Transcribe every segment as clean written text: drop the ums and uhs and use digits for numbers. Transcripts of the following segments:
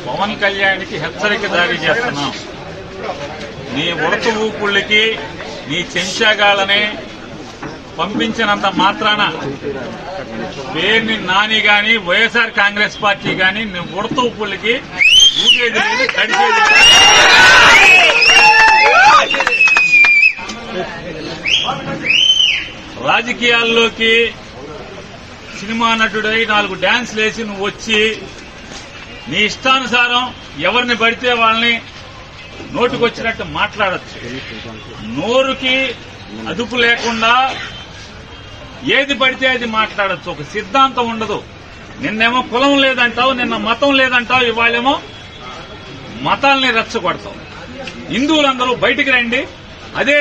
పవన్ కళ్యాణ్కి హెచ్చరిక జారీ చేస్తున్నాం. నీ ఉడత ఊపుళ్ళకి నీ చెంచాగాళ్ళని పంపించినంత మాత్రాన పేరుని నాని గాని వైఎస్ఆర్ కాంగ్రెస్ పార్టీ గాని నీ ఉడత ఊపుళ్ళకి ఊగేది లేదు, కడిగేది లేదు. రాజకీయాల్లోకి సినిమా నటుడై 4 డాన్స్లు వేసి నువ్వు వచ్చి నీ ఇష్టానుసారం ఎవరిని పడితే వాళ్ళని నోటుకొచ్చినట్టు మాట్లాడచ్చు. నోరుకి అదుపు లేకుండా ఏది పడితే అది మాట్లాడచ్చు. ఒక సిద్ధాంతం ఉండదు. నిన్నేమో కులం లేదంటావు, నిన్న మతం లేదంటావు, ఇవాళేమో మతాల్ని రెచ్చగొడతావు. హిందువులందరూ బయటికి రండి. అదే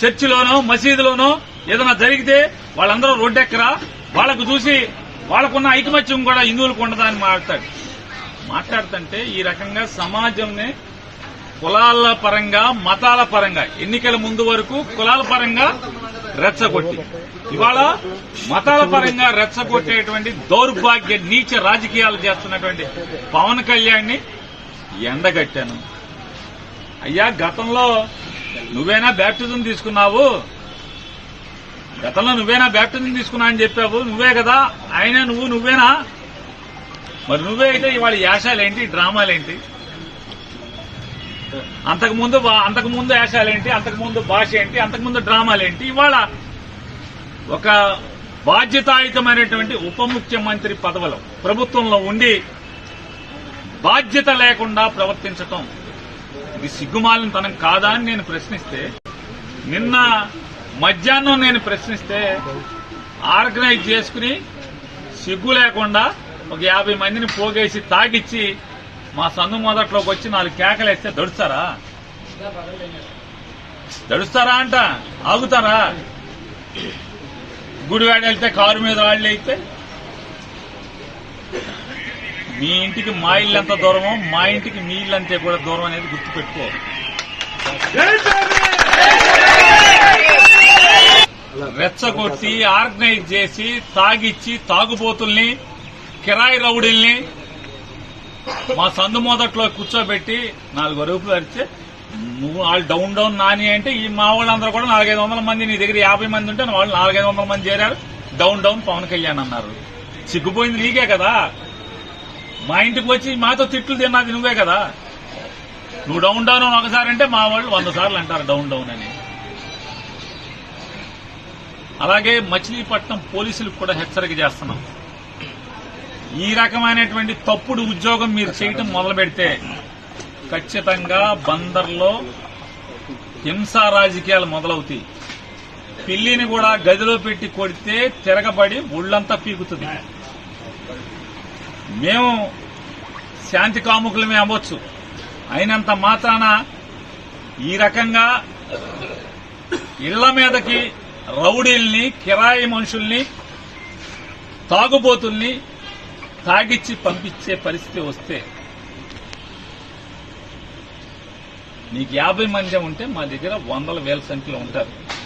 చర్చిలోనో మసీదులోనో ఏదైనా జరిగితే వాళ్ళందరూ రోడ్డెక్కరా, వాళ్లకు చూసి వాళ్లకున్న ఐకమత్యం కూడా హిందువులకు ఉండదా అని మాట్లాడుతుంటే ఈ రకంగా సమాజంని కులాల పరంగా మతాల పరంగా ఎన్నికల ముందు వరకు కులాల పరంగా రెచ్చగొట్టి ఇవాళ మతాల పరంగా రెచ్చగొట్టేటువంటి దౌర్భాగ్య నీచ రాజకీయాలు చేస్తున్నటువంటి పవన్ కళ్యాణ్ని ఎండగట్టాను. అయ్యా, గతంలో నువ్వేనా బ్యాప్టిజం తీసుకున్నావు? గతంలో నువ్వేనా బ్యాప్టిజం తీసుకున్నా అని చెప్పావు. నువ్వే కదా ఆయన, నువ్వేనా? మరి నువ్వే అయితే ఇవాళ యాశాలేంటి, డ్రామాలేంటి? అంతకుముందు యాశాలేంటి, అంతకుముందు భాష ఏంటి, అంతకుముందు డ్రామాలేంటి? ఇవాళ ఒక బాధ్యతాయుతమైనటువంటి ఉప ముఖ్యమంత్రి పదవిలో ప్రభుత్వంలో ఉండి బాధ్యత లేకుండా ప్రవర్తించటం ఇది సిగ్గుమాలిన తనం కాదా అని నేను ప్రశ్నిస్తే, నిన్న మధ్యాహ్నం నేను ప్రశ్నిస్తే ఆర్గనైజ్ చేసుకుని సిగ్గు లేకుండా ఒక 50 మందిని పోగేసి తాగిచ్చి మా సందు మొదట్లోకి వచ్చి 4 కేకలేస్తే దడుస్తారా అంట? ఆగుతారా? గుడివాడ వెళ్తే కారు మీద వాళ్ళు అయితే మీ ఇంటికి మా ఇల్లు ఎంత దూరమో మా ఇంటికి మీ ఇల్లు అంతే కూడా దూరం అనేది గుర్తుపెట్టుకో. రెచ్చగొట్టి ఆర్గనైజ్ చేసి తాగిచ్చి తాగుబోతుల్ని కిరాయి రౌడీల్ని మా సందు మొదట్లో కూర్చోబెట్టి 4 అరుపులు అరిస్తే నువ్వు వాళ్ళు డౌన్ నాని అంటే ఈ మా వాళ్ళందరూ కూడా 400-500 మంది, నీ దగ్గర 50 మంది ఉంటే వాళ్ళు 400-500 మంది చేరారు. డౌన్ పవన్ కళ్యాణ్ అన్నారు. సిగ్గుపోయింది నీకే కదా. మా ఇంటికి వచ్చి మాతో తిట్లు తిన్నది నువ్వే కదా. నువ్వు డౌన్ ఒకసారి అంటే మా వాళ్ళు 100 సార్లు అంటారు డౌన్ అని. అలాగే మచిలీపట్నం పోలీసులకు కూడా హెచ్చరిక చేస్తున్నాం. ఈ రకమైనటువంటి తప్పుడు ఉద్యోగం మీరు చేయటం మొదలు పెడితే ఖచ్చితంగా బందర్లో హింసా రాజకీయాలు మొదలవుతాయి. పిల్లిని కూడా గదిలో పెట్టి కొడితే తిరగబడి ఒళ్లంతా పీకుతుంది. మేము శాంతి కాముకులమే అవ్వచ్చు, అయినంత మాత్రాన ఈ రకంగా ఇళ్ల మీదకి రౌడీల్ని, కిరాయి మనుషుల్ని, తాగుబోతుల్ని తాగిచ్చి పంపించే పరిస్థితి వస్తే నీకు 50 మంది ఉంటే మా దగ్గర 100,000 సంఖ్యలో ఉంటారు.